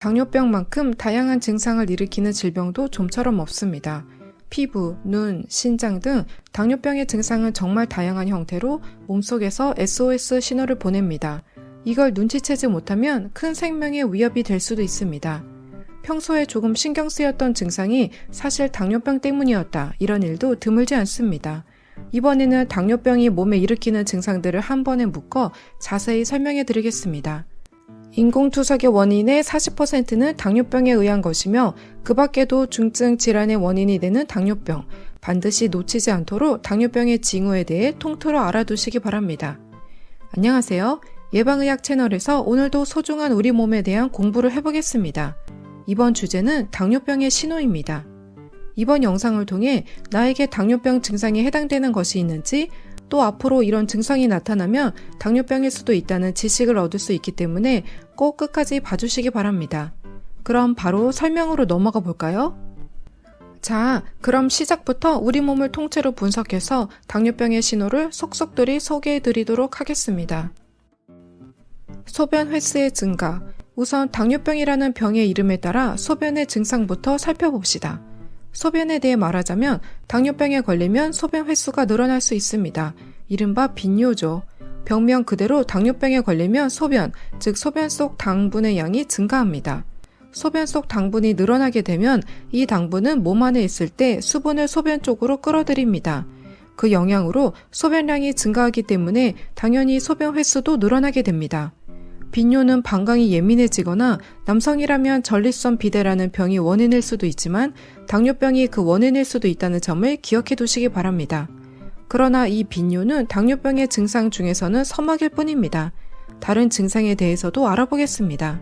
당뇨병만큼 다양한 증상을 일으키는 질병도 좀처럼 없습니다. 피부, 눈, 신장 등 당뇨병의 증상은 정말 다양한 형태로 몸속에서 SOS 신호를 보냅니다. 이걸 눈치채지 못하면 큰 생명의 위협이 될 수도 있습니다. 평소에 조금 신경 쓰였던 증상이 사실 당뇨병 때문이었다, 이런 일도 드물지 않습니다. 이번에는 당뇨병이 몸에 일으키는 증상들을 한 번에 묶어 자세히 설명해 드리겠습니다. 인공투석의 원인의 40%는 당뇨병에 의한 것이며 그 밖에도 중증 질환의 원인이 되는 당뇨병, 반드시 놓치지 않도록 당뇨병의 징후에 대해 통틀어 알아두시기 바랍니다. 안녕하세요. 예방의학 채널에서 오늘도 소중한 우리 몸에 대한 공부를 해보겠습니다. 이번 주제는 당뇨병의 신호입니다. 이번 영상을 통해 나에게 당뇨병 증상에 해당되는 것이 있는지, 또 앞으로 이런 증상이 나타나면 당뇨병일 수도 있다는 지식을 얻을 수 있기 때문에 꼭 끝까지 봐주시기 바랍니다. 그럼 바로 설명으로 넘어가 볼까요? 자, 그럼 시작부터 우리 몸을 통째로 분석해서 당뇨병의 신호를 속속들이 소개해 드리도록 하겠습니다. 소변 횟수의 증가. 우선 당뇨병이라는 병의 이름에 따라 소변의 증상부터 살펴봅시다. 소변에 대해 말하자면 당뇨병에 걸리면 소변 횟수가 늘어날 수 있습니다. 이른바 빈뇨죠. 병명 그대로 당뇨병에 걸리면 소변, 즉 소변 속 당분의 양이 증가합니다. 소변 속 당분이 늘어나게 되면 이 당분은 몸 안에 있을 때 수분을 소변 쪽으로 끌어들입니다. 그 영향으로 소변량이 증가하기 때문에 당연히 소변 횟수도 늘어나게 됩니다. 빈뇨는 방광이 예민해지거나 남성이라면 전립선 비대라는 병이 원인일 수도 있지만 당뇨병이 그 원인일 수도 있다는 점을 기억해 두시기 바랍니다. 그러나 이 빈뇨는 당뇨병의 증상 중에서는 서막일 뿐입니다. 다른 증상에 대해서도 알아보겠습니다.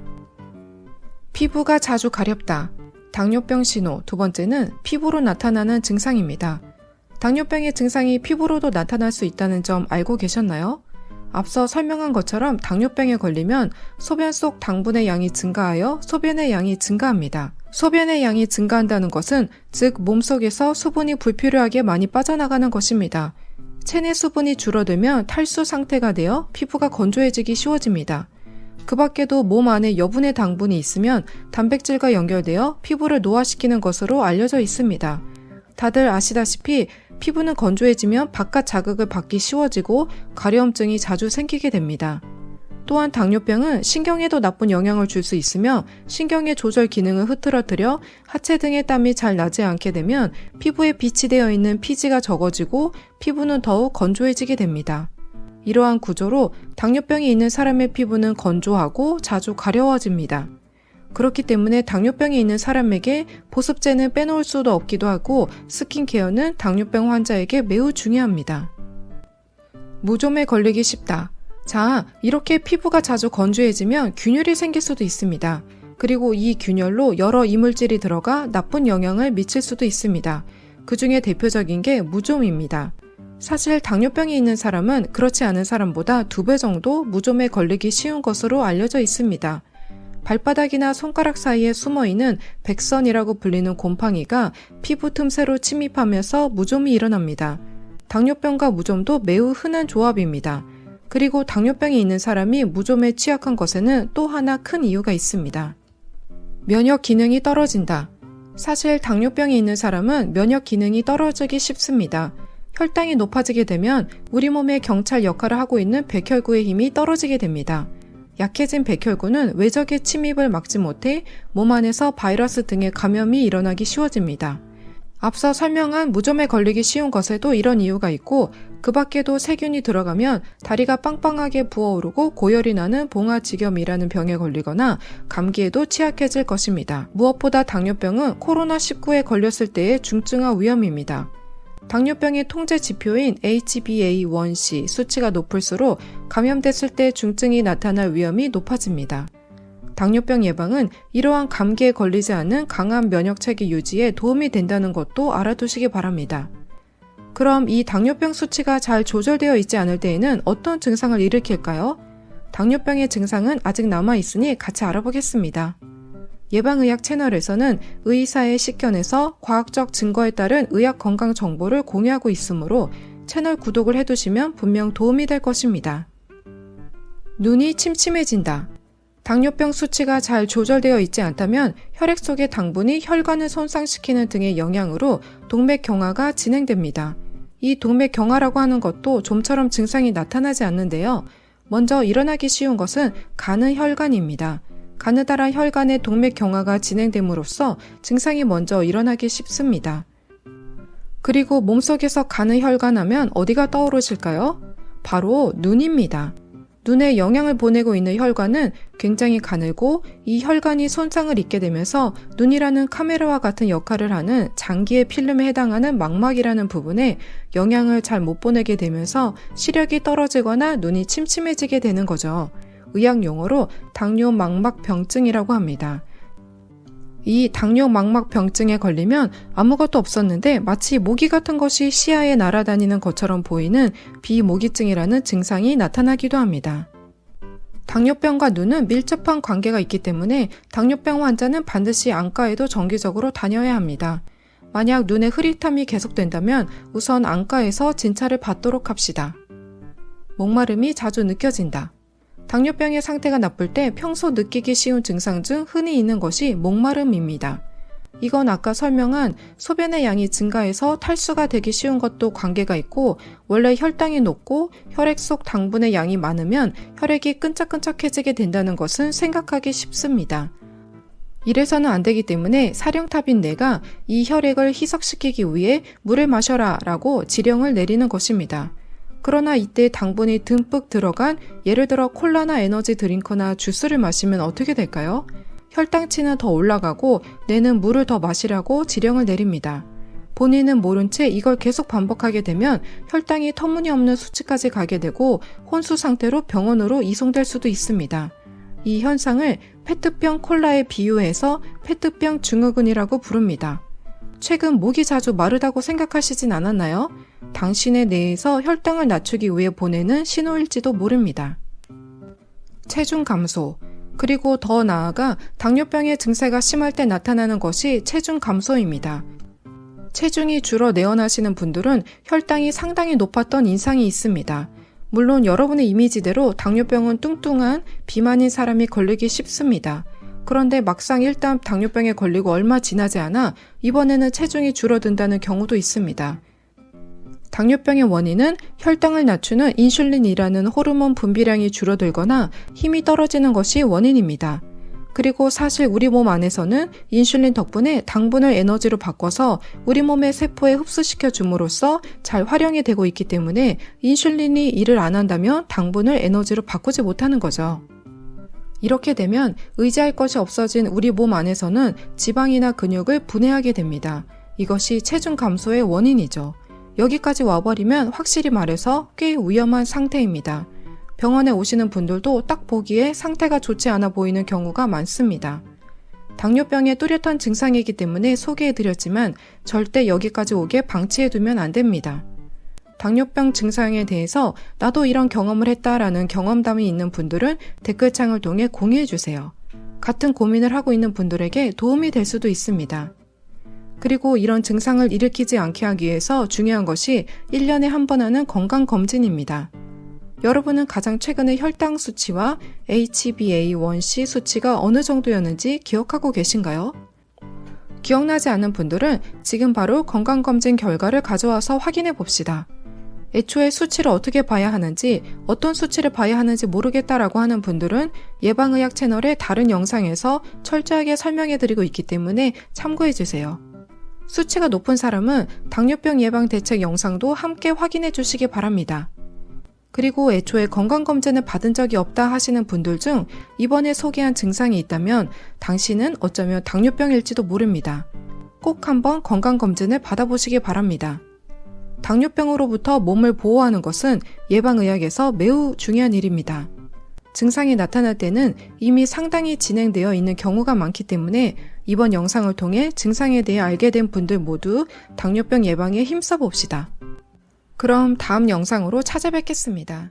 피부가 자주 가렵다. 당뇨병 신호 두 번째는 피부로 나타나는 증상입니다. 당뇨병의 증상이 피부로도 나타날 수 있다는 점 알고 계셨나요? 앞서 설명한 것처럼 당뇨병에 걸리면 소변 속 당분의 양이 증가하여 소변의 양이 증가합니다. 소변의 양이 증가한다는 것은 즉 몸속에서 수분이 불필요하게 많이 빠져나가는 것입니다. 체내 수분이 줄어들면 탈수 상태가 되어 피부가 건조해지기 쉬워집니다. 그 밖에도 몸 안에 여분의 당분이 있으면 단백질과 연결되어 피부를 노화시키는 것으로 알려져 있습니다. 다들 아시다시피 피부는 건조해지면 바깥 자극을 받기 쉬워지고 가려움증이 자주 생기게 됩니다. 또한 당뇨병은 신경에도 나쁜 영향을 줄 수 있으며 신경의 조절 기능을 흐트러뜨려 하체 등의 땀이 잘 나지 않게 되면 피부에 비치되어 있는 피지가 적어지고 피부는 더욱 건조해지게 됩니다. 이러한 구조로 당뇨병이 있는 사람의 피부는 건조하고 자주 가려워집니다. 그렇기 때문에 당뇨병이 있는 사람에게 보습제는 빼놓을 수도 없기도 하고 스킨케어는 당뇨병 환자에게 매우 중요합니다. 무좀에 걸리기 쉽다. 자, 이렇게 피부가 자주 건조해지면 균열이 생길 수도 있습니다. 그리고 이 균열로 여러 이물질이 들어가 나쁜 영향을 미칠 수도 있습니다. 그 중에 대표적인 게 무좀입니다. 사실 당뇨병이 있는 사람은 그렇지 않은 사람보다 2배 정도 무좀에 걸리기 쉬운 것으로 알려져 있습니다. 발바닥이나 손가락 사이에 숨어있는 백선이라고 불리는 곰팡이가 피부 틈새로 침입하면서 무좀이 일어납니다. 당뇨병과 무좀도 매우 흔한 조합입니다. 그리고 당뇨병이 있는 사람이 무좀에 취약한 것에는 또 하나 큰 이유가 있습니다. 면역 기능이 떨어진다. 사실 당뇨병이 있는 사람은 면역 기능이 떨어지기 쉽습니다. 혈당이 높아지게 되면 우리 몸의 경찰 역할을 하고 있는 백혈구의 힘이 떨어지게 됩니다. 약해진 백혈구는 외적의 침입을 막지 못해 몸 안에서 바이러스 등의 감염이 일어나기 쉬워집니다. 앞서 설명한 무좀에 걸리기 쉬운 것에도 이런 이유가 있고 그 밖에도 세균이 들어가면 다리가 빵빵하게 부어오르고 고열이 나는 봉화지겸이라는 병에 걸리거나 감기에도 취약해질 것입니다. 무엇보다 당뇨병은 코로나19에 걸렸을 때의 중증화 위험입니다. 당뇨병의 통제 지표인 HbA1c 수치가 높을수록 감염됐을 때 중증이 나타날 위험이 높아집니다. 당뇨병 예방은 이러한 감기에 걸리지 않는 강한 면역체계 유지에 도움이 된다는 것도 알아두시기 바랍니다. 그럼 이 당뇨병 수치가 잘 조절되어 있지 않을 때에는 어떤 증상을 일으킬까요? 당뇨병의 증상은 아직 남아있으니 같이 알아보겠습니다. 예방의학 채널에서는 의사의 식견에서 과학적 증거에 따른 의학 건강 정보를 공유하고 있으므로 채널 구독을 해두시면 분명 도움이 될 것입니다. 눈이 침침해진다. 당뇨병 수치가 잘 조절되어 있지 않다면 혈액 속의 당분이 혈관을 손상시키는 등의 영향으로 동맥경화가 진행됩니다. 이 동맥경화라고 하는 것도 좀처럼 증상이 나타나지 않는데요. 먼저 일어나기 쉬운 것은 가느 혈관입니다. 가느다란 혈관의 동맥경화가 진행됨으로써 증상이 먼저 일어나기 쉽습니다. 그리고 몸속에서 가느 혈관 하면 어디가 떠오르실까요? 바로 눈입니다. 눈에 영향을 보내고 있는 혈관은 굉장히 가늘고 이 혈관이 손상을 입게 되면서 눈이라는 카메라와 같은 역할을 하는 장기의 필름에 해당하는 망막이라는 부분에 영향을 잘 못 보내게 되면서 시력이 떨어지거나 눈이 침침해지게 되는 거죠. 의학 용어로 당뇨 망막병증이라고 합니다. 이 당뇨 망막병증에 걸리면 아무것도 없었는데 마치 모기 같은 것이 시야에 날아다니는 것처럼 보이는 비모기증이라는 증상이 나타나기도 합니다. 당뇨병과 눈은 밀접한 관계가 있기 때문에 당뇨병 환자는 반드시 안과에도 정기적으로 다녀야 합니다. 만약 눈에 흐릿함이 계속된다면 우선 안과에서 진찰을 받도록 합시다. 목마름이 자주 느껴진다. 당뇨병의 상태가 나쁠 때 평소 느끼기 쉬운 증상 중 흔히 있는 것이 목마름입니다. 이건 아까 설명한 소변의 양이 증가해서 탈수가 되기 쉬운 것도 관계가 있고 원래 혈당이 높고 혈액 속 당분의 양이 많으면 혈액이 끈적끈적해지게 된다는 것은 생각하기 쉽습니다. 이래서는 안 되기 때문에 사령탑인 뇌가 이 혈액을 희석시키기 위해 물을 마셔라 라고 지령을 내리는 것입니다. 그러나 이때 당분이 듬뿍 들어간 예를 들어 콜라나 에너지 드링크나 주스를 마시면 어떻게 될까요? 혈당치는 더 올라가고 뇌는 물을 더 마시라고 지령을 내립니다. 본인은 모른 채 이걸 계속 반복하게 되면 혈당이 터무니없는 수치까지 가게 되고 혼수 상태로 병원으로 이송될 수도 있습니다. 이 현상을 페트병 콜라에 비유해서 페트병 증후군이라고 부릅니다. 최근 목이 자주 마르다고 생각하시진 않았나요? 당신의 뇌에서 혈당을 낮추기 위해 보내는 신호일지도 모릅니다. 체중 감소, 그리고 더 나아가 당뇨병의 증세가 심할 때 나타나는 것이 체중 감소입니다. 체중이 줄어 내원하시는 분들은 혈당이 상당히 높았던 인상이 있습니다. 물론 여러분의 이미지대로 당뇨병은 뚱뚱한 비만인 사람이 걸리기 쉽습니다. 그런데 막상 일단 당뇨병에 걸리고 얼마 지나지 않아 이번에는 체중이 줄어든다는 경우도 있습니다. 당뇨병의 원인은 혈당을 낮추는 인슐린이라는 호르몬 분비량이 줄어들거나 힘이 떨어지는 것이 원인입니다. 그리고 사실 우리 몸 안에서는 인슐린 덕분에 당분을 에너지로 바꿔서 우리 몸의 세포에 흡수시켜 줌으로써 잘 활용이 되고 있기 때문에 인슐린이 일을 안 한다면 당분을 에너지로 바꾸지 못하는 거죠. 이렇게 되면 의지할 것이 없어진 우리 몸 안에서는 지방이나 근육을 분해하게 됩니다. 이것이 체중 감소의 원인이죠. 여기까지 와버리면 확실히 말해서 꽤 위험한 상태입니다. 병원에 오시는 분들도 딱 보기에 상태가 좋지 않아 보이는 경우가 많습니다. 당뇨병의 뚜렷한 증상이기 때문에 소개해드렸지만 절대 여기까지 오게 방치해두면 안 됩니다. 당뇨병 증상에 대해서 나도 이런 경험을 했다라는 경험담이 있는 분들은 댓글창을 통해 공유해주세요. 같은 고민을 하고 있는 분들에게 도움이 될 수도 있습니다. 그리고 이런 증상을 일으키지 않게 하기 위해서 중요한 것이 1년에 한 번 하는 건강검진입니다. 여러분은 가장 최근에 혈당 수치와 HbA1c 수치가 어느 정도였는지 기억하고 계신가요? 기억나지 않는 분들은 지금 바로 건강검진 결과를 가져와서 확인해 봅시다. 애초에 수치를 어떻게 봐야 하는지, 어떤 수치를 봐야 하는지 모르겠다라고 하는 분들은 예방의학 채널의 다른 영상에서 철저하게 설명해드리고 있기 때문에 참고해주세요. 수치가 높은 사람은 당뇨병 예방 대책 영상도 함께 확인해 주시기 바랍니다. 그리고 애초에 건강검진을 받은 적이 없다 하시는 분들 중 이번에 소개한 증상이 있다면 당신은 어쩌면 당뇨병일지도 모릅니다. 꼭 한번 건강검진을 받아보시기 바랍니다. 당뇨병으로부터 몸을 보호하는 것은 예방의학에서 매우 중요한 일입니다. 증상이 나타날 때는 이미 상당히 진행되어 있는 경우가 많기 때문에 이번 영상을 통해 증상에 대해 알게 된 분들 모두 당뇨병 예방에 힘써 봅시다. 그럼 다음 영상으로 찾아뵙겠습니다.